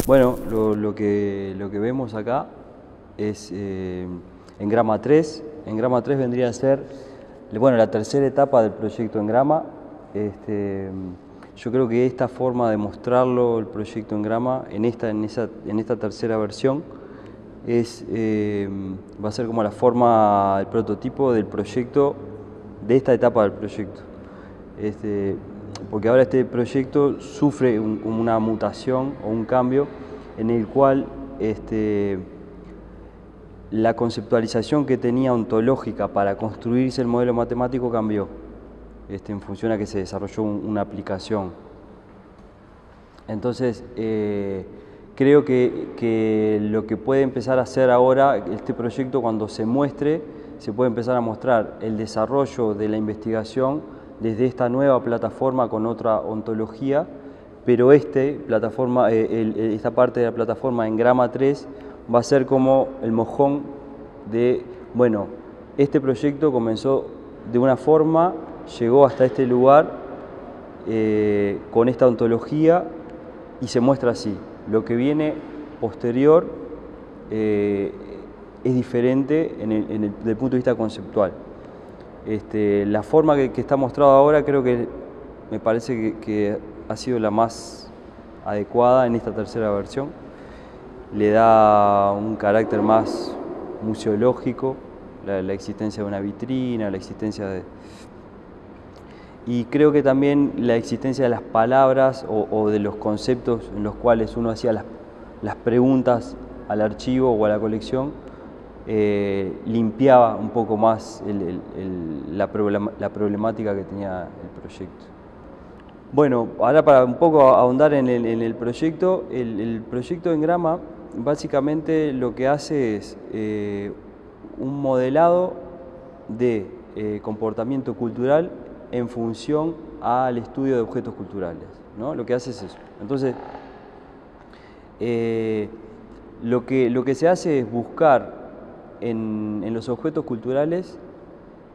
Bueno, lo que vemos acá es Engrama 3. Engrama 3 vendría a ser la tercera etapa del proyecto Engrama. Yo creo que esta forma de mostrarlo, el proyecto Engrama, en esta tercera versión, va a ser como la forma, el prototipo del proyecto, de esta etapa del proyecto. Porque ahora este proyecto sufre una mutación o un cambio en el cual la conceptualización que tenía ontológica para construirse el modelo matemático cambió, en función a que se desarrolló una aplicación. Entonces, creo que lo que puede empezar a hacer ahora este proyecto, cuando se muestre, se puede empezar a mostrar el desarrollo de la investigación desde esta nueva plataforma con otra ontología, pero esta parte de la plataforma Engrama 3 va a ser como el mojón de, bueno, este proyecto comenzó de una forma, llegó hasta este lugar con esta ontología y se muestra así. Lo que viene posterior es diferente desde el punto de vista conceptual. La forma que está mostrado ahora creo que me parece que ha sido la más adecuada en esta tercera versión. Le da un carácter más museológico, la existencia de una vitrina, la existencia de... Y creo que también la existencia de las palabras o de los conceptos en los cuales uno hacía las preguntas al archivo o a la colección, limpiaba un poco más la problemática que tenía el proyecto. Bueno, ahora para un poco ahondar en el proyecto, el proyecto Engrama básicamente lo que hace es un modelado de comportamiento cultural en función al estudio de objetos culturales, ¿no? Lo que hace es eso. Entonces, lo que se hace es buscar en los objetos culturales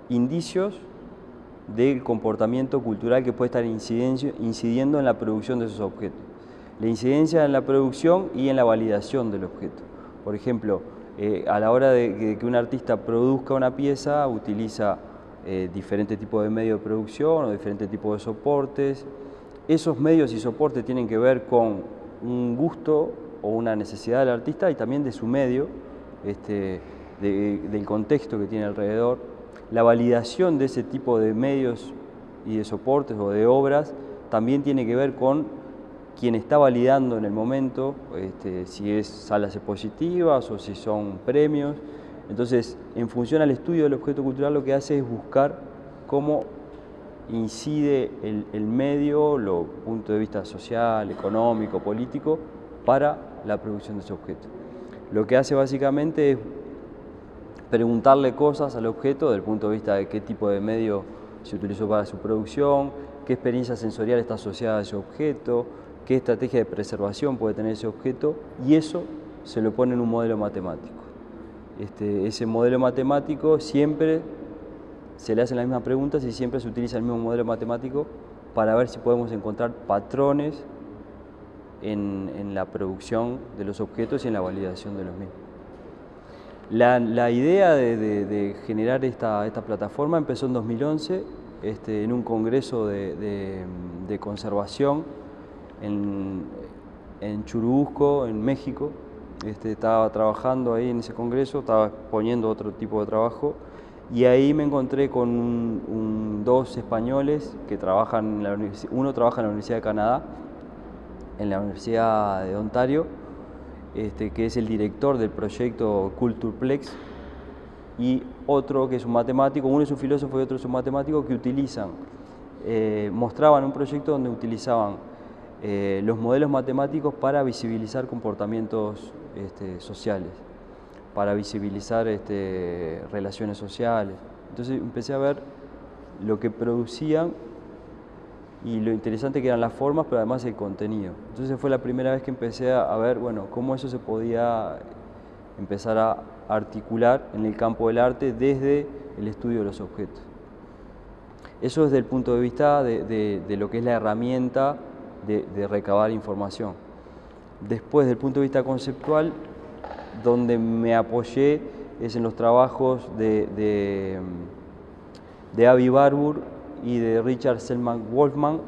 indicios del comportamiento cultural que puede estar incidiendo en la producción de esos objetos. La incidencia en la producción y en la validación del objeto. Por ejemplo, a la hora de que un artista produzca una pieza, utiliza diferentes tipos de medios de producción o diferentes tipos de soportes. Esos medios y soportes tienen que ver con un gusto o una necesidad del artista y también de su medio, del contexto que tiene alrededor. La validación de ese tipo de medios y de soportes o de obras también tiene que ver con quien está validando en el momento, si es salas expositivas o si son premios. Entonces, en función al estudio del objeto cultural, lo que hace es buscar cómo incide el medio, los puntos de vista social, económico, político, para la producción de ese objeto. Lo que hace básicamente es preguntarle cosas al objeto desde el punto de vista de qué tipo de medio se utilizó para su producción, qué experiencia sensorial está asociada a ese objeto, qué estrategia de preservación puede tener ese objeto, y eso se lo pone en un modelo matemático. Ese modelo matemático siempre se le hacen las mismas preguntas y siempre se utiliza el mismo modelo matemático para ver si podemos encontrar patrones en la producción de los objetos y en la validación de los mismos. La idea de generar esta plataforma empezó en 2011 en un congreso de conservación en Churubusco, en México. Estaba trabajando ahí en ese congreso, estaba exponiendo otro tipo de trabajo y ahí me encontré con dos españoles que trabajan en la universidad. Uno trabaja en la Universidad de Canadá, en la Universidad de Ontario, que es el director del proyecto Cultureplex, y otro que es un matemático. Uno es un filósofo y otro es un matemático, que mostraban un proyecto donde utilizaban los modelos matemáticos para visibilizar comportamientos sociales, para visibilizar relaciones sociales. Entonces empecé a ver lo que producían y lo interesante que eran las formas, pero además el contenido. Entonces fue la primera vez que empecé a ver, bueno, cómo eso se podía empezar a articular en el campo del arte desde el estudio de los objetos. Eso desde el punto de vista de lo que es la herramienta de recabar información. Después, del punto de vista conceptual, donde me apoyé es en los trabajos de Avi Barbour y de Richard Selman Wolfman.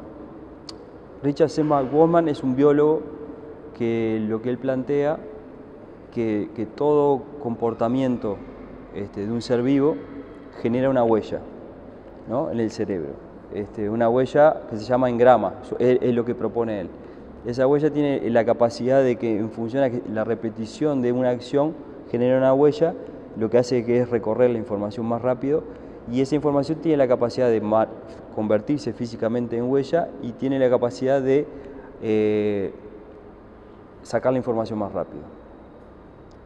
Richard Selman Wolfman es un biólogo que lo que él plantea que todo comportamiento de un ser vivo genera una huella, ¿no?, en el cerebro. Una huella que se llama engrama, es lo que propone él. Esa huella tiene la capacidad de que, en función a la repetición de una acción, genera una huella, lo que hace que es recorrer la información más rápido, y esa información tiene la capacidad de convertirse físicamente en huella y tiene la capacidad de sacar la información más rápido.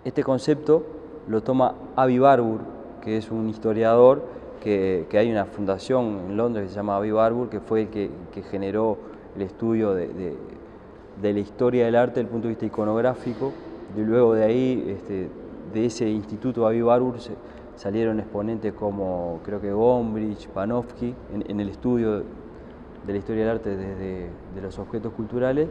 Este concepto lo toma Avi Barbour, que es un historiador, que hay una fundación en Londres que se llama Avi Barbour, que fue el que generó el estudio de la historia del arte desde el punto de vista iconográfico. Y luego de ahí, de ese instituto Avi Barbour, salieron exponentes como, creo que Gombrich, Panofsky, en el estudio de la historia del arte desde los objetos culturales.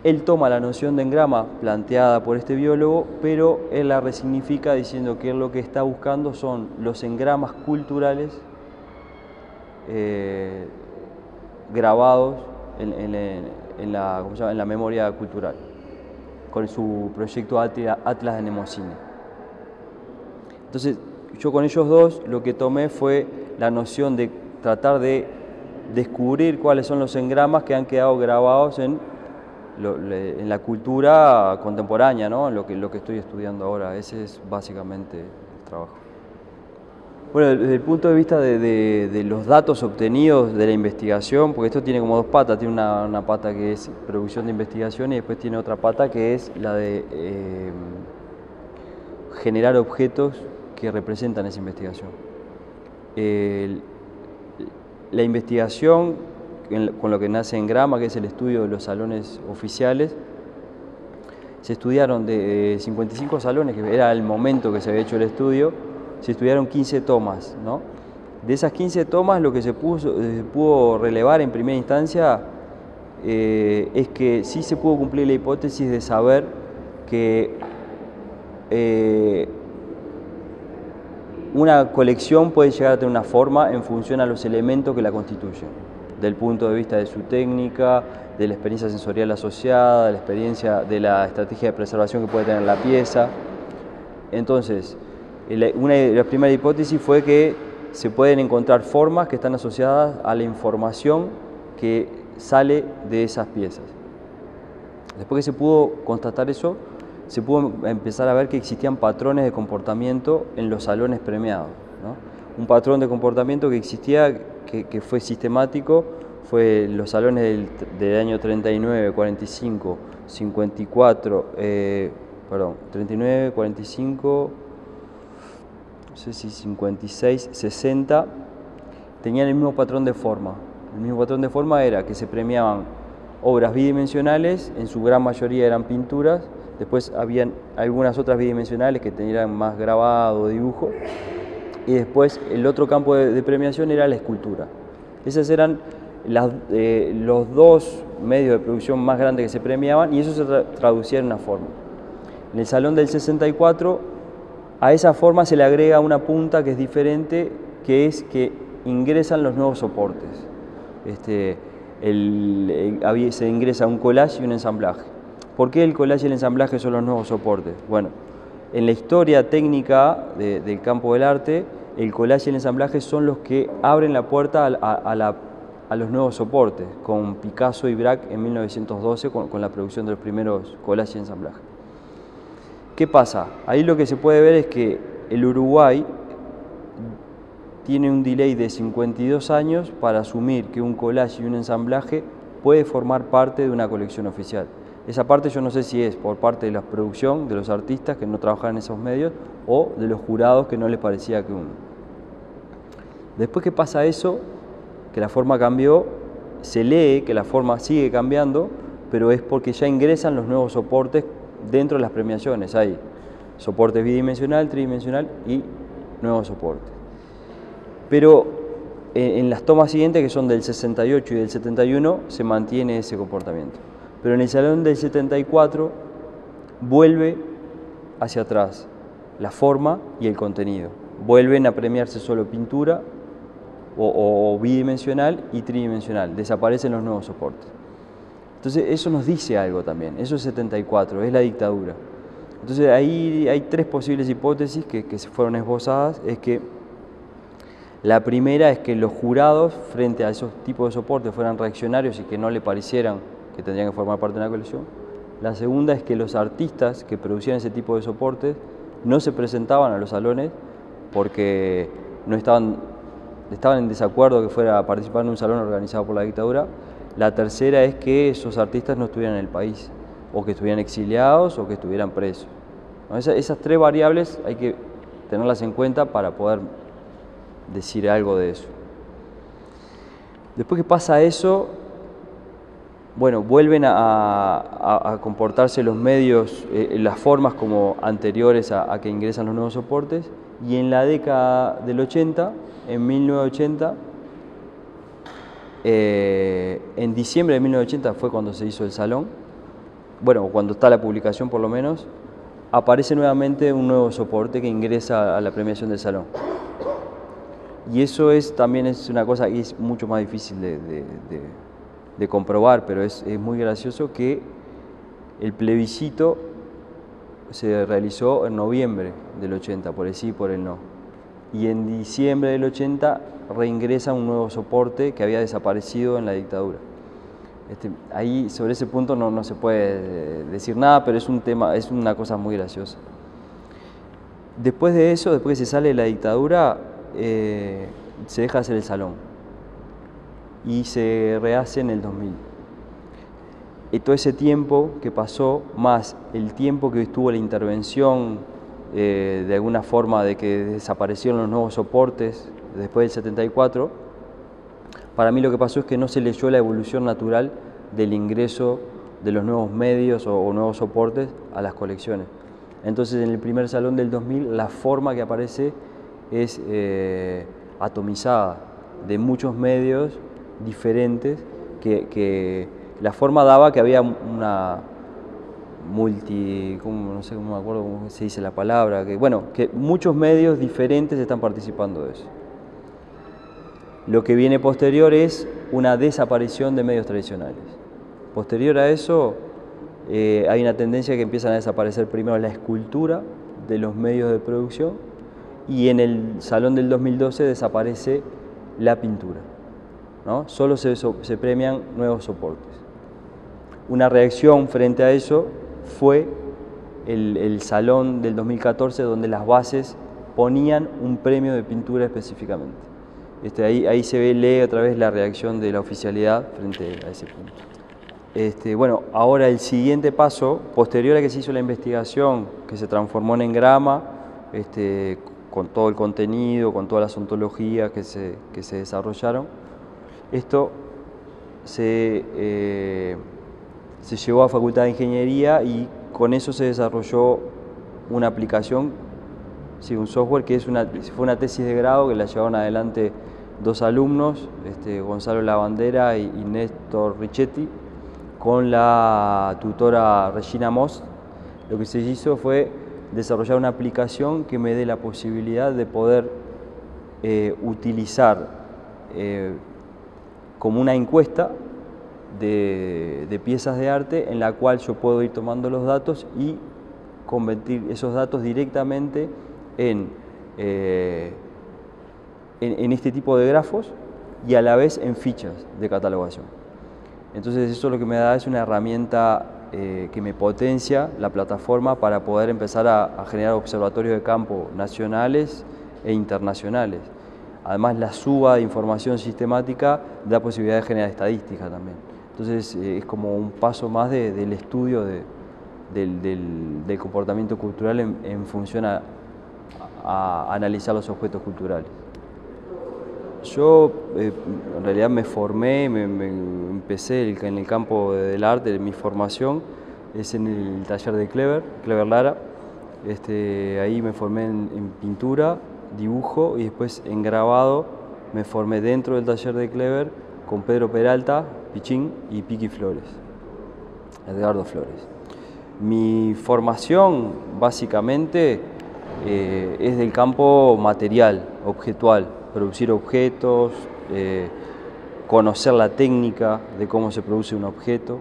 Él toma la noción de engrama planteada por este biólogo, pero él la resignifica diciendo que lo que está buscando son los engramas culturales grabados en la memoria cultural, con su proyecto Atlas de Mnemosine. Entonces, yo con ellos dos lo que tomé fue la noción de tratar de descubrir cuáles son los engramas que han quedado grabados en la cultura contemporánea, ¿no?, lo que estoy estudiando ahora. Ese es básicamente el trabajo. Bueno, desde el punto de vista de los datos obtenidos de la investigación, porque esto tiene como dos patas, tiene una pata que es producción de investigación y después tiene otra pata que es la de generar objetos que representan esa investigación. La investigación, con lo que nace Engrama, que es el estudio de los salones oficiales, se estudiaron de 55 salones, que era el momento que se había hecho el estudio, se estudiaron 15 tomas, ¿no? De esas 15 tomas, lo que se pudo relevar en primera instancia es que sí se pudo cumplir la hipótesis de saber que una colección puede llegar a tener una forma en función a los elementos que la constituyen, del punto de vista de su técnica, de la experiencia sensorial asociada, de la experiencia, de la estrategia de preservación que puede tener la pieza. Entonces, una de las primeras hipótesis fue que se pueden encontrar formas que están asociadas a la información que sale de esas piezas. Después que se pudo constatar eso, se pudo empezar a ver que existían patrones de comportamiento en los salones premiados, ¿no? Un patrón de comportamiento que existía, que fue sistemático, fue los salones del año 39, 45, 54, 39, 45, no sé si 56, 60, tenían el mismo patrón de forma. El mismo patrón de forma era que se premiaban obras bidimensionales, en su gran mayoría eran pinturas, después habían algunas otras bidimensionales que tenían más grabado, dibujo, y después el otro campo de premiación era la escultura. Esos eran los dos medios de producción más grandes que se premiaban, y eso se traducía en una forma. En el salón del 64, a esa forma se le agrega una punta que es diferente, que es que ingresan los nuevos soportes. Se ingresa un collage y un ensamblaje. ¿Por qué el collage y el ensamblaje son los nuevos soportes? Bueno, en la historia técnica del campo del arte, el collage y el ensamblaje son los que abren la puerta a los nuevos soportes, con Picasso y Braque en 1912 con la producción de los primeros collages y ensamblajes. ¿Qué pasa? Ahí lo que se puede ver es que el Uruguay tiene un delay de 52 años para asumir que un collage y un ensamblaje puede formar parte de una colección oficial. Esa parte yo no sé si es por parte de la producción, de los artistas que no trabajan en esos medios, o de los jurados que no les parecía que uno. Después que pasa eso, que la forma cambió, se lee que la forma sigue cambiando, pero es porque ya ingresan los nuevos soportes dentro de las premiaciones. Hay soportes bidimensional, tridimensional y nuevos soportes. Pero en las tomas siguientes, que son del 68 y del 71, se mantiene ese comportamiento. Pero en el Salón del 74 vuelve hacia atrás la forma y el contenido. Vuelven a premiarse solo pintura o bidimensional y tridimensional. Desaparecen los nuevos soportes. Entonces eso nos dice algo también. Eso es 74, es la dictadura. Entonces ahí hay tres posibles hipótesis que se fueron esbozadas. Es que la primera es que los jurados frente a esos tipos de soportes fueran reaccionarios y que no le parecieran que tendrían que formar parte de una colección. La segunda es que los artistas que producían ese tipo de soportes no se presentaban a los salones porque no estaban en desacuerdo que fuera a participar en un salón organizado por la dictadura. La tercera es que esos artistas no estuvieran en el país, o que estuvieran exiliados o que estuvieran presos. Esas tres variables hay que tenerlas en cuenta para poder decir algo de eso. Después que pasa eso, bueno, vuelven a comportarse los medios, las formas como anteriores a que ingresan los nuevos soportes, y en la década del 80, en 1980, en diciembre de 1980 fue cuando se hizo el salón, bueno, cuando está la publicación por lo menos, aparece nuevamente un nuevo soporte que ingresa a la premiación del salón. Y eso también es una cosa que es mucho más difícil de comprobar, pero es muy gracioso que el plebiscito se realizó en noviembre del 80, por el sí y por el no. Y en diciembre del 80 reingresa un nuevo soporte que había desaparecido en la dictadura. Ahí sobre ese punto no se puede decir nada, pero es un tema, es una cosa muy graciosa. Después de eso, después que se sale de la dictadura, se deja hacer el salón y se rehace en el 2000. Y todo ese tiempo que pasó, más el tiempo que estuvo la intervención, de alguna forma de que desaparecieron los nuevos soportes después del 74, para mí lo que pasó es que no se leyó la evolución natural del ingreso de los nuevos medios o nuevos soportes a las colecciones. Entonces en el primer salón del 2000 la forma que aparece es atomizada, de muchos medios diferentes, que la forma daba que había una no sé cómo me acuerdo cómo se dice la palabra, que muchos medios diferentes están participando de eso. Lo que viene posterior es una desaparición de medios tradicionales. Posterior a eso hay una tendencia que empiezan a desaparecer primero la escultura de los medios de producción, y en el salón del 2012 desaparece la pintura, ¿no? Solo se premian nuevos soportes. Una reacción frente a eso fue el salón del 2014, donde las bases ponían un premio de pintura específicamente. Ahí se lee otra vez la reacción de la oficialidad frente a ese punto. Bueno, ahora el siguiente paso, posterior a que se hizo la investigación, que se transformó en engrama, con todo el contenido, con todas las ontologías que se desarrollaron, esto se llevó a Facultad de Ingeniería, y con eso se desarrolló una aplicación, sí, un software que fue una tesis de grado que la llevaron adelante dos alumnos, Gonzalo Lavandera y Néstor Richetti, con la tutora Regina Moss. Lo que se hizo fue desarrollar una aplicación que me dé la posibilidad de poder utilizar como una encuesta de piezas de arte, en la cual yo puedo ir tomando los datos y convertir esos datos directamente en este tipo de grafos y a la vez en fichas de catalogación. Entonces eso lo que me da es una herramienta que me potencia la plataforma para poder empezar a generar observatorios de campo nacionales e internacionales. Además, la suba de información sistemática da posibilidad de generar estadística también. Entonces es como un paso más del estudio del comportamiento cultural en función a analizar los objetos culturales. Yo en realidad me formé, empecé en el campo del arte, mi formación es en el taller de Clever Lara. Ahí me formé en pintura, dibujo, y después en grabado me formé dentro del taller de Clever con Pedro Peralta, Pichín y Piqui Flores. Edgardo Flores. Mi formación básicamente es del campo material, objetual, producir objetos, conocer la técnica de cómo se produce un objeto,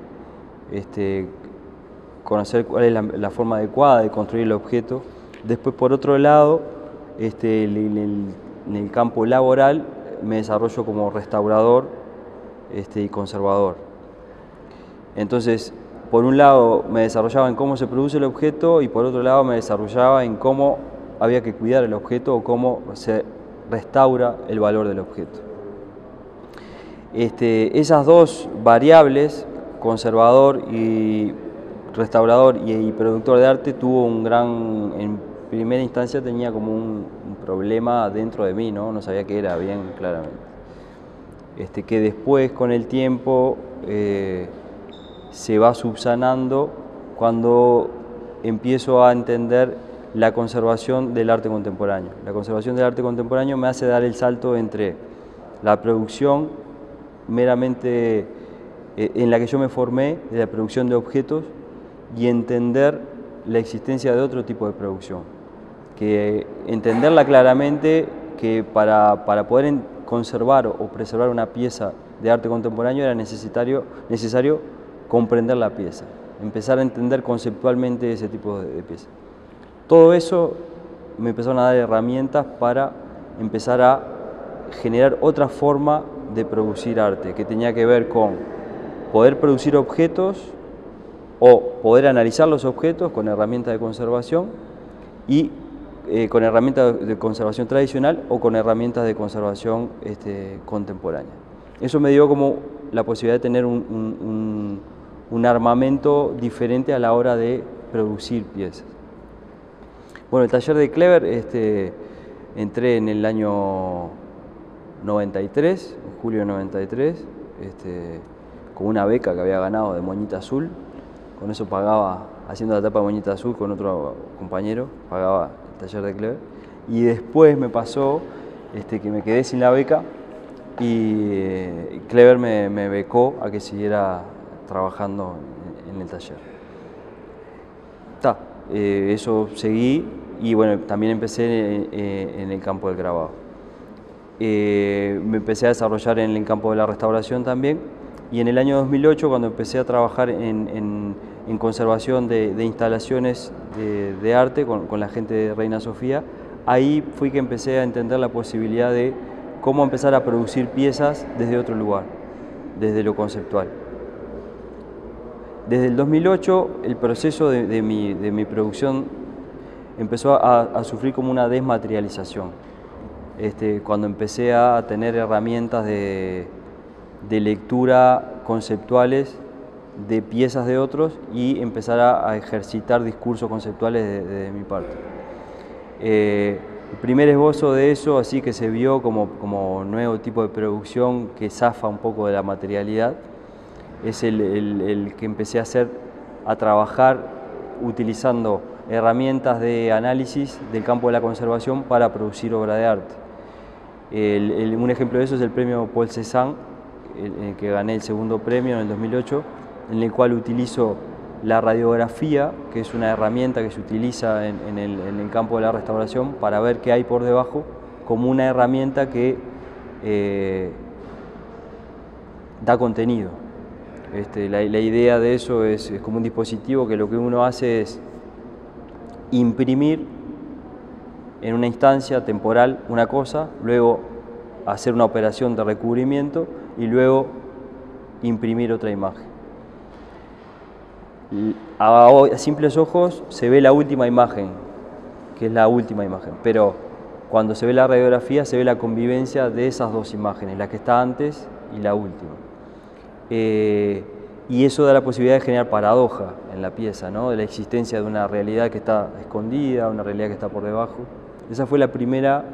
conocer cuál es la forma adecuada de construir el objeto. Después, por otro lado, en el campo laboral me desarrollo como restaurador y conservador. Entonces, por un lado me desarrollaba en cómo se produce el objeto y por otro lado me desarrollaba en cómo había que cuidar el objeto o cómo se restaura el valor del objeto. Esas dos variables, conservador y restaurador y productor de arte, tuvo un gran, en primera instancia tenía como un problema dentro de mí, no sabía qué era bien claramente. Que después con el tiempo se va subsanando cuando empiezo a entender la conservación del arte contemporáneo. La conservación del arte contemporáneo me hace dar el salto entre la producción meramente en la que yo me formé, de la producción de objetos, y entender la existencia de otro tipo de producción. Que entenderla claramente, que para poder conservar o preservar una pieza de arte contemporáneo era necesario comprender la pieza, empezar a entender conceptualmente ese tipo de piezas. Todo eso me empezaron a dar herramientas para empezar a generar otra forma de producir arte, que tenía que ver con poder producir objetos o poder analizar los objetos con herramientas de conservación y con herramientas de conservación tradicional o con herramientas de conservación contemporánea. Eso me dio como la posibilidad de tener un armamento diferente a la hora de producir piezas. Bueno, el taller de Kleber, entré en el año 93, en julio de 93, con una beca que había ganado de Moñita Azul. Con eso pagaba, haciendo la tapa de Moñita Azul con otro compañero, pagaba el taller de Kleber. Y después me pasó que me quedé sin la beca y Kleber me becó a que siguiera trabajando en el taller. Eso seguí y bueno, también empecé en el campo del grabado. Me empecé a desarrollar en el campo de la restauración también, y en el año 2008, cuando empecé a trabajar en conservación de instalaciones de arte con la gente de Reina Sofía, ahí fui que empecé a entender la posibilidad de cómo empezar a producir piezas desde otro lugar, desde lo conceptual. Desde el 2008 el proceso de mi producción empezó a sufrir como una desmaterialización. Cuando empecé a tener herramientas de lectura conceptuales de piezas de otros y empezar a ejercitar discursos conceptuales de mi parte. El primer esbozo de eso, así que se vio como nuevo tipo de producción que zafa un poco de la materialidad, es el que empecé a trabajar utilizando herramientas de análisis del campo de la conservación para producir obra de arte. Un ejemplo de eso es el premio Paul Cézanne, en el que gané el segundo premio en el 2008, en el cual utilizo la radiografía, que es una herramienta que se utiliza en el campo de la restauración para ver qué hay por debajo, como una herramienta que da contenido. La idea de eso es como un dispositivo que lo que uno hace es imprimir en una instancia temporal una cosa, luego hacer una operación de recubrimiento y luego imprimir otra imagen. A simples ojos se ve la última imagen, que es la última imagen, pero cuando se ve la radiografía se ve la convivencia de esas dos imágenes, la que está antes y la última. Y eso da la posibilidad de generar paradoja en la pieza, ¿no? De la existencia de una realidad que está escondida, una realidad que está por debajo. Esa fue la primera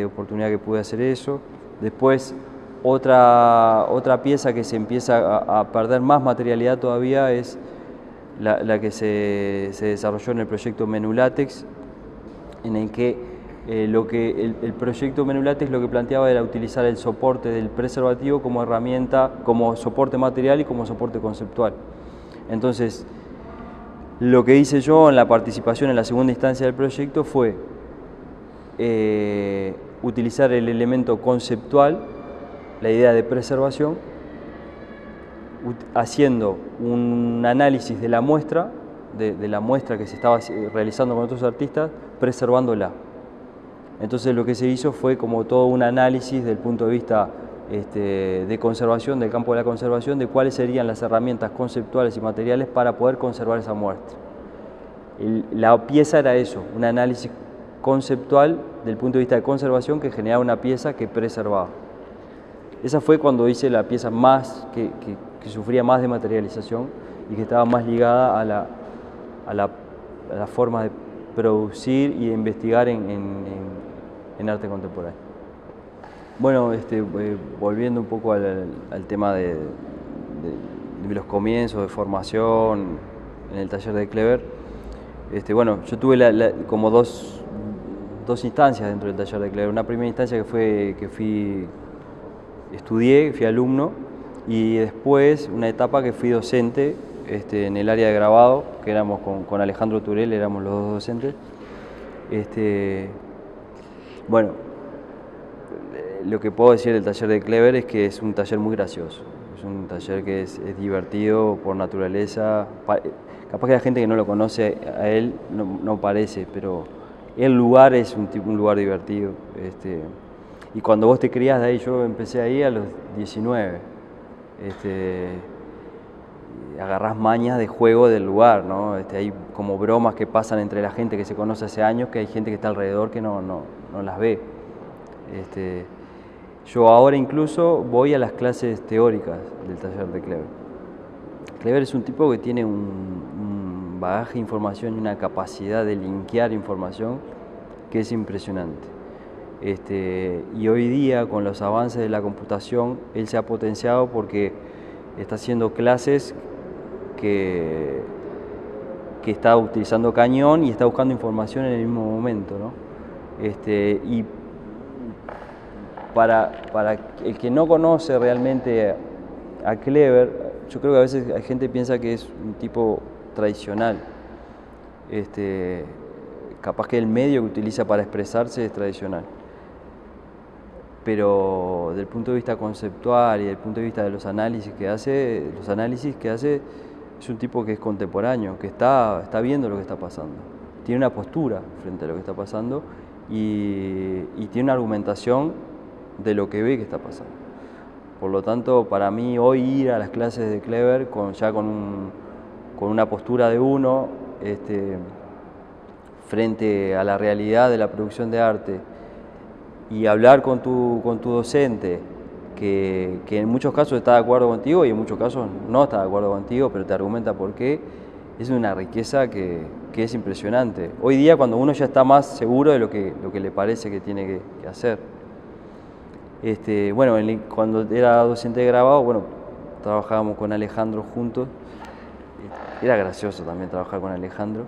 oportunidad que pude hacer eso. Después, otra pieza que se empieza a perder más materialidad todavía es la que se desarrolló en el proyecto Menú Látex, en el que el proyecto Menulates lo que planteaba era utilizar el soporte del preservativo como herramienta, como soporte material y como soporte conceptual. Entonces, lo que hice yo en la participación en la segunda instancia del proyecto fue utilizar el elemento conceptual, la idea de preservación, haciendo un análisis de la muestra, de la muestra que se estaba realizando con otros artistas, preservándola. Entonces lo que se hizo fue como todo un análisis desde el punto de vista de conservación, del campo de la conservación, de cuáles serían las herramientas conceptuales y materiales para poder conservar esa muestra. La pieza era eso, un análisis conceptual del punto de vista de conservación que generaba una pieza que preservaba. Esa fue cuando hice la pieza más que sufría más de materialización y que estaba más ligada a la forma de producir y de investigar en arte contemporáneo. Bueno, volviendo un poco al tema de los comienzos de formación en el taller de Kleber, bueno, yo tuve como dos instancias dentro del taller de Kleber. Una primera instancia que estudié, fui alumno, y después una etapa que fui docente en el área de grabado, que éramos con Alejandro Turel, éramos los dos docentes. Bueno, lo que puedo decir del taller de Kleber es que es un taller muy gracioso, es un taller que es divertido por naturaleza. Capaz que la gente que no lo conoce a él no parece, pero el lugar es un lugar divertido. Y cuando vos te criás de ahí, yo empecé ahí a los 19, agarrás mañas de juego del lugar, ¿no? Hay como bromas que pasan entre la gente que se conoce hace años, que hay gente que está alrededor que no las ve. Yo ahora incluso voy a las clases teóricas del taller de Kleber. Kleber es un tipo que tiene un bagaje de información y una capacidad de linkear información que es impresionante. Y hoy día, con los avances de la computación, él se ha potenciado porque está haciendo clases que está utilizando cañón y está buscando información en el mismo momento, ¿no? Y para el que no conoce realmente a Kleber, yo creo que a veces la gente piensa que es un tipo tradicional. Capaz que el medio que utiliza para expresarse es tradicional. Pero desde el punto de vista conceptual y desde el punto de vista de los análisis que hace, es un tipo que es contemporáneo, que está viendo lo que está pasando. Tiene una postura frente a lo que está pasando y tiene una argumentación de lo que ve que está pasando. Por lo tanto, para mí hoy ir a las clases de Kleber con una postura de uno frente a la realidad de la producción de arte y hablar con tu docente que en muchos casos está de acuerdo contigo y en muchos casos no está de acuerdo contigo, pero te argumenta por qué, es una riqueza que es impresionante. Hoy día, cuando uno ya está más seguro de lo que le parece que tiene que hacer. Bueno, cuando era docente de grabado, bueno, trabajábamos con Alejandro juntos. Era gracioso también trabajar con Alejandro.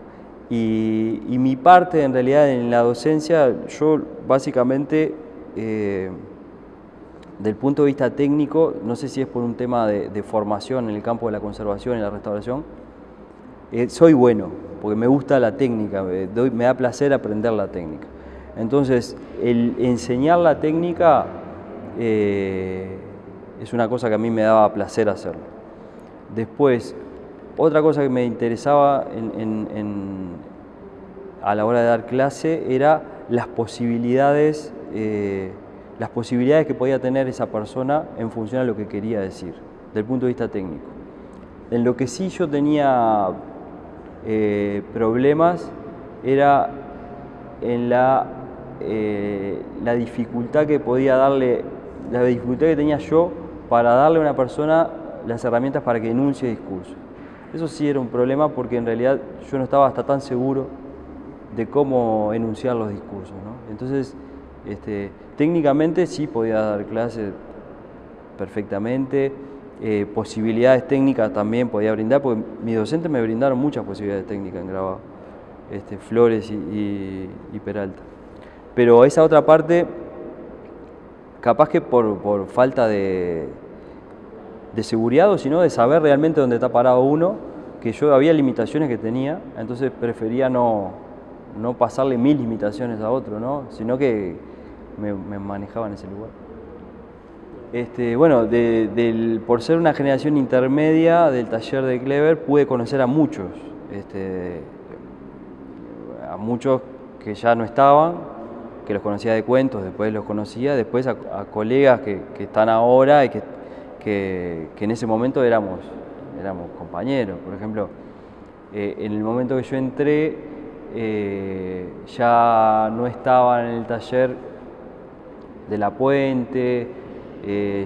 Y mi parte, en realidad, en la docencia, yo básicamente, del punto de vista técnico, no sé si es por un tema de formación en el campo de la conservación y la restauración, soy bueno, porque me gusta la técnica, me da placer aprender la técnica. Entonces, el enseñar la técnica es una cosa que a mí me daba placer hacerlo. Después, otra cosa que me interesaba a la hora de dar clase era las posibilidades que podía tener esa persona en función a lo que quería decir, desde el punto de vista técnico. En lo que sí yo tenía problemas era en la dificultad que tenía yo para darle a una persona las herramientas para que enuncie discurso. Eso sí era un problema porque en realidad yo no estaba hasta tan seguro de cómo enunciar los discursos, ¿no? Entonces, técnicamente sí podía dar clases perfectamente, posibilidades técnicas también podía brindar, porque mis docentes me brindaron muchas posibilidades técnicas en grabado, Flores y Peralta. Pero esa otra parte, capaz que por falta de seguridad o sino de saber realmente dónde está parado uno, que yo había limitaciones que tenía, entonces prefería no pasarle mis limitaciones a otro, ¿no? Sino que me manejaba en ese lugar. Bueno, por ser una generación intermedia del taller de Clever, pude conocer a muchos, a muchos que ya no estaban, que los conocía de cuentos, después los conocía, después a colegas que están ahora y que en ese momento éramos compañeros. Por ejemplo, en el momento que yo entré, ya no estaba en el taller de La Puente,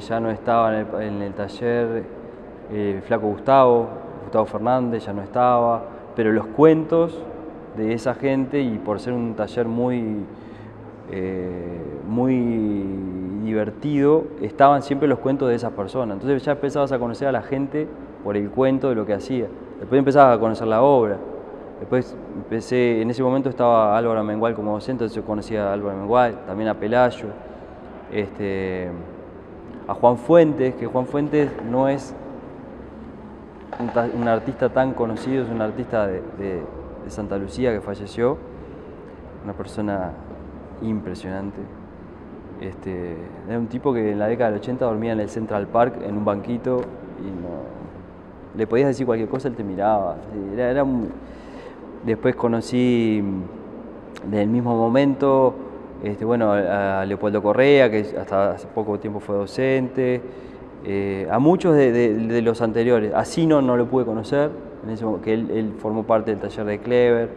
ya no estaba en el taller Flaco Gustavo Fernández, ya no estaba, pero los cuentos de esa gente, y por ser un taller muy divertido, estaban siempre los cuentos de esas personas. Entonces ya empezabas a conocer a la gente por el cuento de lo que hacía. Después empezabas a conocer la obra. Después en ese momento estaba Álvaro Amengual como docente, entonces yo conocía a Álvaro Amengual, también a Pelayo, a Juan Fuentes, que Juan Fuentes no es un artista tan conocido, es un artista de Santa Lucía que falleció, una persona impresionante. Era un tipo que en la década del 80 dormía en el Central Park en un banquito y le podías decir cualquier cosa, él te miraba. Después conocí del mismo momento a Leopoldo Correa, que hasta hace poco tiempo fue docente, a muchos de los anteriores. A Sino no lo pude conocer, que él formó parte del taller de Clever,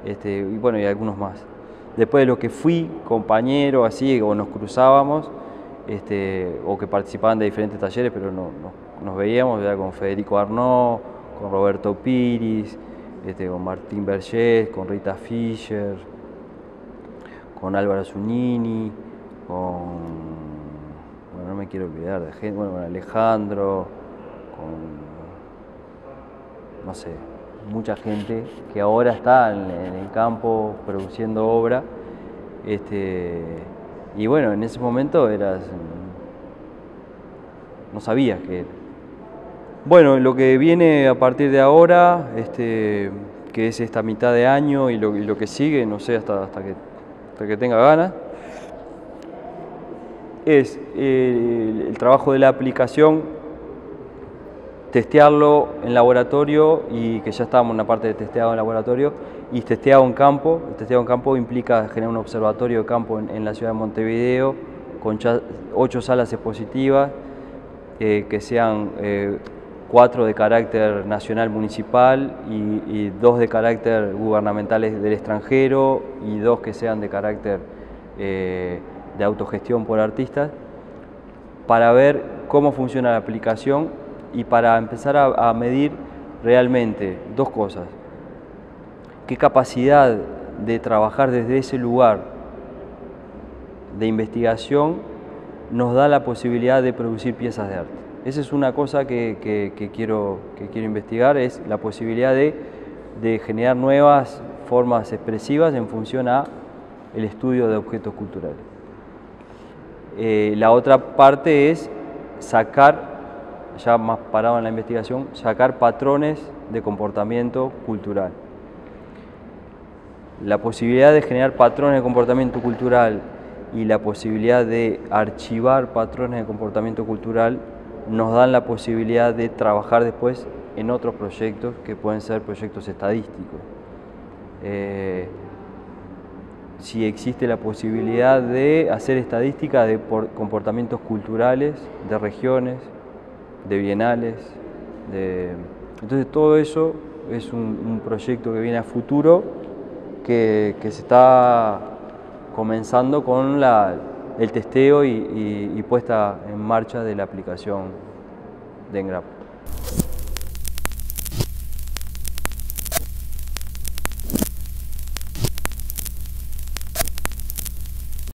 y algunos más. Después de lo que fui compañero, así, o nos cruzábamos, o que participaban de diferentes talleres, pero no nos veíamos, ya con Federico Arnaud, con Roberto Piris, con Martín Vergés, con Rita Fischer, con Álvaro Zunini, no me quiero olvidar de gente, con Alejandro, no sé, mucha gente que ahora está en el campo produciendo obra, y bueno, en ese momento no sabías qué era. Bueno, lo que viene a partir de ahora, que es esta mitad de año y lo que sigue, no sé, hasta que tenga ganas, es el trabajo de la aplicación, testearlo en laboratorio, y que ya estábamos en una parte de testeado en laboratorio y testeado en campo. El testeado en campo implica generar un observatorio de campo en la ciudad de Montevideo con 8 salas expositivas, que sean 4 de carácter nacional municipal y 2 de carácter gubernamentales del extranjero y 2 que sean de carácter de autogestión por artistas, para ver cómo funciona la aplicación y para empezar a medir realmente 2 cosas: qué capacidad de trabajar desde ese lugar de investigación nos da la posibilidad de producir piezas de arte. Esa es una cosa que quiero investigar, es la posibilidad de generar nuevas formas expresivas en función a el estudio de objetos culturales. La otra parte es sacar, ya más parado en la investigación, sacar patrones de comportamiento cultural. La posibilidad de generar patrones de comportamiento cultural y la posibilidad de archivar patrones de comportamiento cultural nos dan la posibilidad de trabajar después en otros proyectos que pueden ser proyectos estadísticos. Si existe la posibilidad de hacer estadística de comportamientos culturales, de regiones, de bienales, entonces todo eso es un proyecto que viene a futuro, que se está comenzando con el testeo y puesta en marcha de la aplicación de Ngrap.